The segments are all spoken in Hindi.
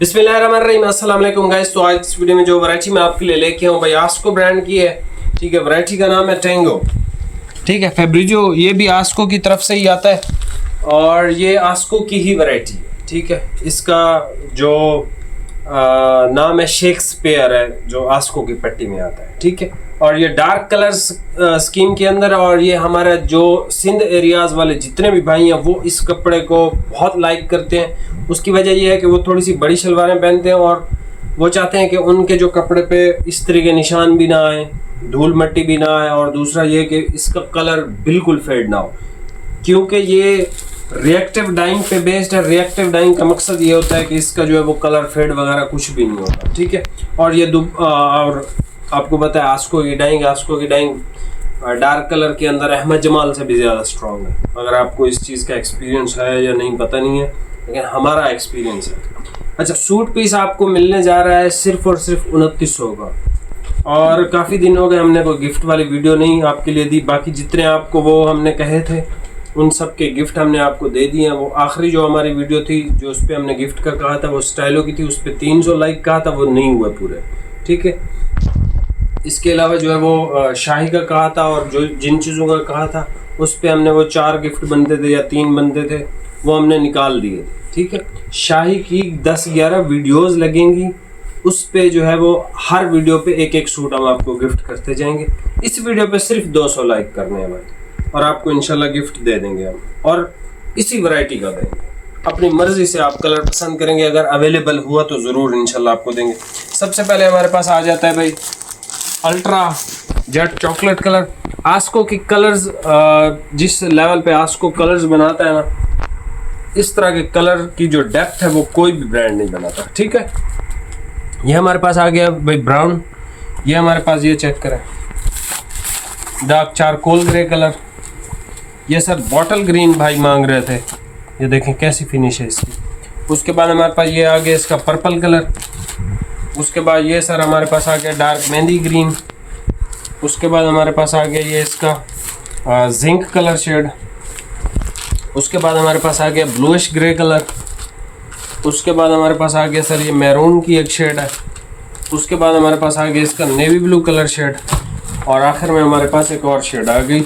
बिस्मिल्लाहिर्रहमानिर्रहीम, अस्सलाम वालेकुम गाइस। तो आज इस वीडियो में जो वैरायटी मैं आपके लिए लेके आऊँ भाई आस्को ब्रांड की है। ठीक है, वैरायटी का नाम है टेंगो। ठीक है, फेब्रिजो ये भी आस्को की तरफ से ही आता है और ये आस्को की ही वैरायटी है। ठीक है, इसका जो नाम है शेक्सपियर है, जो आस्को की पट्टी में आता है। ठीक है, और ये डार्क कलर्स स्कीम के अंदर, और ये हमारा जो सिंध एरियाज वाले जितने भी भाई हैं वो इस कपड़े को बहुत लाइक करते हैं। उसकी वजह ये है कि वो थोड़ी सी बड़ी शलवारें पहनते हैं और वो चाहते हैं कि उनके जो कपड़े पे इस तरह के निशान भी ना आए, धूल मट्टी भी ना आए, और दूसरा ये कि इसका कलर बिल्कुल फेड ना हो, क्योंकि ये रिएक्टिव डाइंग पे बेस्ड है। रिएक्टिव डाइंग का मकसद ये होता है कि इसका जो है वो कलर फेड वगैरह कुछ भी नहीं होता। ठीक है, और ये और आपको पता है आस्को की डाइंग डार्क कलर के अंदर अहमद जमाल से भी ज़्यादा स्ट्रॉन्ग है। अगर आपको इस चीज़ का एक्सपीरियंस है या नहीं पता नहीं है, लेकिन हमारा एक्सपीरियंस है। अच्छा, सूट पीस आपको मिलने जा रहा है सिर्फ और सिर्फ 2900 का, और काफ़ी दिन हो गए हमने कोई गिफ्ट वाली वीडियो नहीं आपके लिए दी। बाकी जितने आपको वो हमने कहे थे उन सब के गिफ्ट हमने आपको दे दिए हैं। वो आखिरी जो हमारी वीडियो थी जो उस पर हमने गिफ्ट का कहा था वो स्टाइलो की थी, उस पर 300 लाइक कहा था, वो नहीं हुआ पूरे। ठीक है, इसके अलावा जो है वो शाही का कहा था, और जो जिन चीज़ों का कहा था उस पर हमने वो 4 गिफ्ट बनते थे या 3 बनते थे, वो हमने निकाल दिए थे। ठीक है, शाही की 10-11 वीडियोस लगेंगी, उस पे जो है वो हर वीडियो पे एक एक सूट हम आपको गिफ्ट करते जाएंगे। इस वीडियो पे सिर्फ 200 लाइक करने हैं भाई, और आपको इंशाल्लाह गिफ्ट दे देंगे हम, और इसी वैरायटी का देंगे। अपनी मर्जी से आप कलर पसंद करेंगे, अगर अवेलेबल हुआ तो ज़रूर इंशाल्लाह आपको देंगे। सबसे पहले हमारे पास आ जाता है भाई अल्ट्रा जेट चॉकलेट कलर। आस्को की कलर्स, जिस लेवल पे आस्को कलर्स बनाता है ना, इस तरह के कलर की जो डेप्थ है वो कोई भी ब्रांड नहीं बनाता। ठीक है, ये हमारे पास आ गया भाई ब्राउन। ये हमारे पास, ये चेक करें, डार्क चारकोल ग्रे कलर। ये सर बॉटल ग्रीन भाई मांग रहे थे, ये देखें कैसी फिनिश है इसकी। उसके बाद हमारे पास ये आ गया इसका पर्पल कलर। उसके बाद ये सर हमारे पास आ गया डार्क मेहंदी ग्रीन। उसके बाद हमारे पास आ गया ये इसका जिंक कलर शेड। उसके बाद हमारे पास आ गया ब्लूइश ग्रे कलर। उसके बाद हमारे पास आ गया सर ये मैरून की एक शेड है। उसके बाद हमारे पास आ गया इसका नेवी ब्लू कलर शेड, और आखिर में हमारे पास एक और शेड आ गई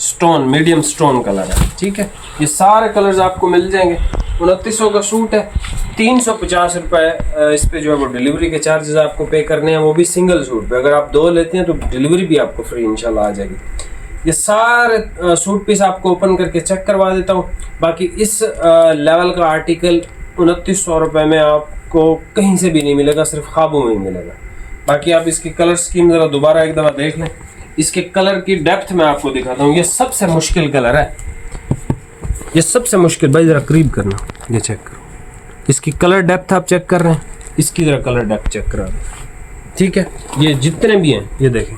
स्टोन, मीडियम स्टोन कलर है। ठीक है, ये सारे कलर्स आपको मिल जाएंगे। 2900 का सूट है, 350 रुपये इस पे जो है वो डिलीवरी के चार्जेस आपको पे करने हैं, वो भी सिंगल सूट पे। अगर आप 2 लेते हैं तो डिलीवरी भी आपको फ्री इंशाल्लाह आ जाएगी। ये सारे सूट पीस आपको ओपन करके चेक करवा देता हूँ। बाकी इस लेवल का आर्टिकल 2900 रुपये में आपको कहीं से भी नहीं मिलेगा, सिर्फ ख्वाबों में ही मिलेगा। बाकी आप इसकी कलर स्कीम ज़रा दोबारा एक दफ़ा देख लें। इसके कलर की डेप्थ मैं आपको दिखाता हूँ। ये सबसे मुश्किल कलर है, ये सबसे मुश्किल। भाई ज़रा करीब करना, ये चेक करो, इसकी कलर डेप्थ आप चेक कर रहे हैं, इसकी ज़रा कलर डेप्थ चेक करा रहे हैं। ठीक है, ये जितने भी हैं ये देखें,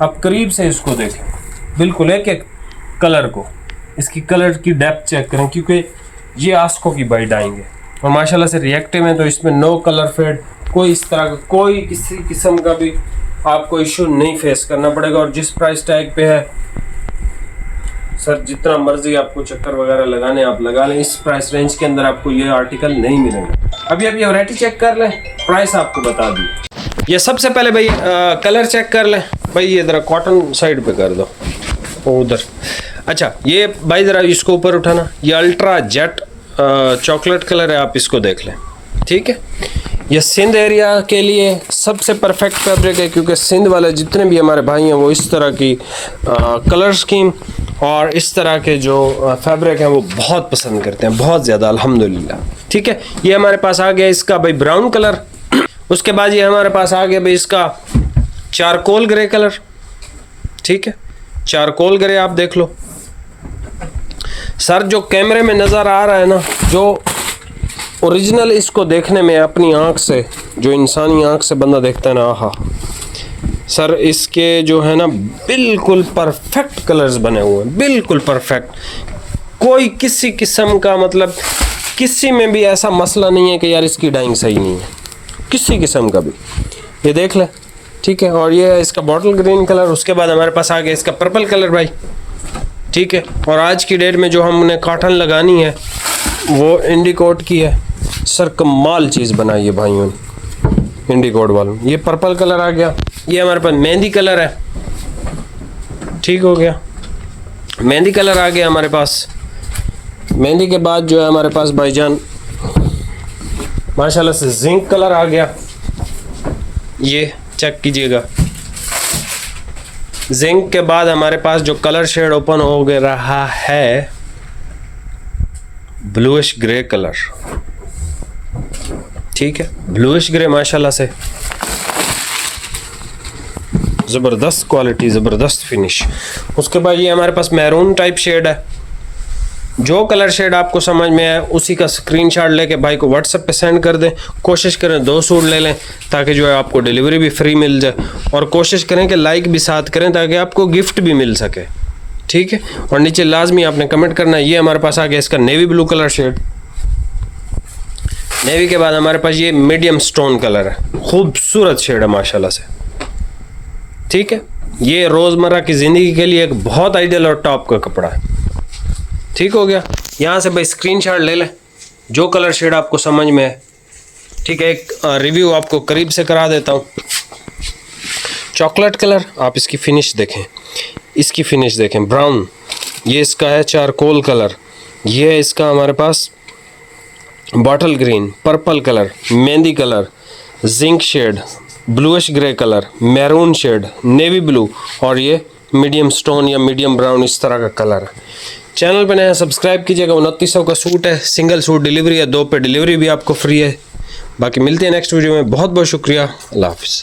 आप करीब से इसको देखें, बिल्कुल एक एक कलर को, इसकी कलर की डेप्थ चेक करें, क्योंकि ये आस्को की बाई डाइंग है और माशाल्लाह से रिएक्टिव है, तो इसमें नो कलर फेड, कोई इस तरह का कोई किसी किस्म का भी आपको इशू नहीं फेस करना पड़ेगा। और जिस प्राइस टैग पे है सर, जितना मर्जी आपको चक्कर वगैरह लगाने आप लगा लें, इस प्राइस रेंज के अंदर आपको ये आर्टिकल नहीं मिलेंगे। अभी आप ये वैरायटी चेक कर लें, प्राइस आपको बता दी। ये सबसे पहले भाई कलर चेक कर लें। भाई ये ज़रा कॉटन साइड पे कर दो, उधर। अच्छा, ये भाई ज़रा इसको ऊपर उठाना। ये अल्ट्रा जेट चॉकलेट कलर है, आप इसको देख लें। ठीक है, ये सिंध एरिया के लिए सबसे परफेक्ट फैब्रिक है, क्योंकि सिंध वाले जितने भी हमारे भाई हैं वो इस तरह की कलर स्कीम और इस तरह के जो फैब्रिक हैं वो बहुत पसंद करते हैं, बहुत ज़्यादा, अल्हम्दुलिल्लाह। ठीक है, ये हमारे पास आ गया इसका भाई ब्राउन कलर। उसके बाद ये हमारे पास आ गया भाई इसका चारकोल ग्रे कलर। ठीक है, चारकोल ग्रे आप देख लो सर, जो कैमरे में नज़र आ रहा है ना, जो ओरिजिनल इसको देखने में अपनी आँख से, जो इंसानी आँख से बंदा देखता है ना, आहा सर, इसके जो है ना बिल्कुल परफेक्ट कलर्स बने हुए हैं, बिल्कुल परफेक्ट। कोई किसी किस्म का मतलब किसी में भी ऐसा मसला नहीं है कि यार इसकी डाइंग सही नहीं है, किसी किस्म का भी। ये देख ले। ठीक है, और ये है इसका बॉटल ग्रीन कलर। उसके बाद हमारे पास आ गया इसका पर्पल कलर भाई। ठीक है, और आज की डेट में जो हमने कॉटन लगानी है वो इंडिकोट की है। सर कमाल चीज़ बनाई है भाइयों ने इंडिगोड वालों। ये पर्पल कलर आ गया, ये हमारे पास मेहंदी कलर है, ठीक हो गया, मेहंदी कलर आ गया हमारे पास। मेहंदी के बाद जो है हमारे पास भाईजान माशाल्लाह से जिंक कलर आ गया, ये चेक कीजिएगा। जिंक के बाद हमारे पास जो कलर शेड ओपन हो रहा है ब्लूइश ग्रे कलर, ठीक है, ब्लूइश ग्रे माशाल्लाह से ज़बरदस्त क्वालिटी, ज़बरदस्त फिनिश। उसके बाद ये हमारे पास मैरून टाइप शेड है। जो कलर शेड आपको समझ में आए उसी का स्क्रीनशॉट लेके भाई को व्हाट्सएप पे सेंड कर दें। कोशिश करें 2 सूट ले लें ताकि जो है आपको डिलीवरी भी फ्री मिल जाए, और कोशिश करें कि लाइक भी साथ करें ताकि आपको गिफ्ट भी मिल सके, ठीक है। और नीचे लाजमी आपने कमेंट करना है। ये हमारे पास आ गया इसका navy blue colour shade. Navy के बाद हमारे पास ये मीडियम स्टोन कलर है, खूबसूरत शेड है माशाल्लाह से, ठीक है। ये रोज़मर्रा की ज़िंदगी के लिए एक बहुत आइडियल और टॉप का कपड़ा है, ठीक हो गया। यहाँ से भाई स्क्रीनशॉट ले लें जो कलर शेड आपको समझ में है, ठीक है। एक रिव्यू आपको करीब से करा देता हूँ। चॉकलेट कलर, आप इसकी फिनिश देखें, इसकी फिनिश देखें, ब्राउन। ये इसका है चारकोल कलर, ये है इसका हमारे पास bottle green, purple colour, mehndi colour, zinc shade, bluish grey colour, maroon shade, navy blue, और ये मीडियम स्टोन या मीडियम ब्राउन, इस तरह का कलर है। चैनल पे नया सब्सक्राइब कीजिएगा। 2900 का सूट है, सिंगल सूट डिलीवरी है, 2 पे डिलीवरी भी आपको फ्री है। बाकी मिलते हैं नेक्स्ट वीडियो में। बहुत बहुत शुक्रिया, अल्लाह हाफिज़।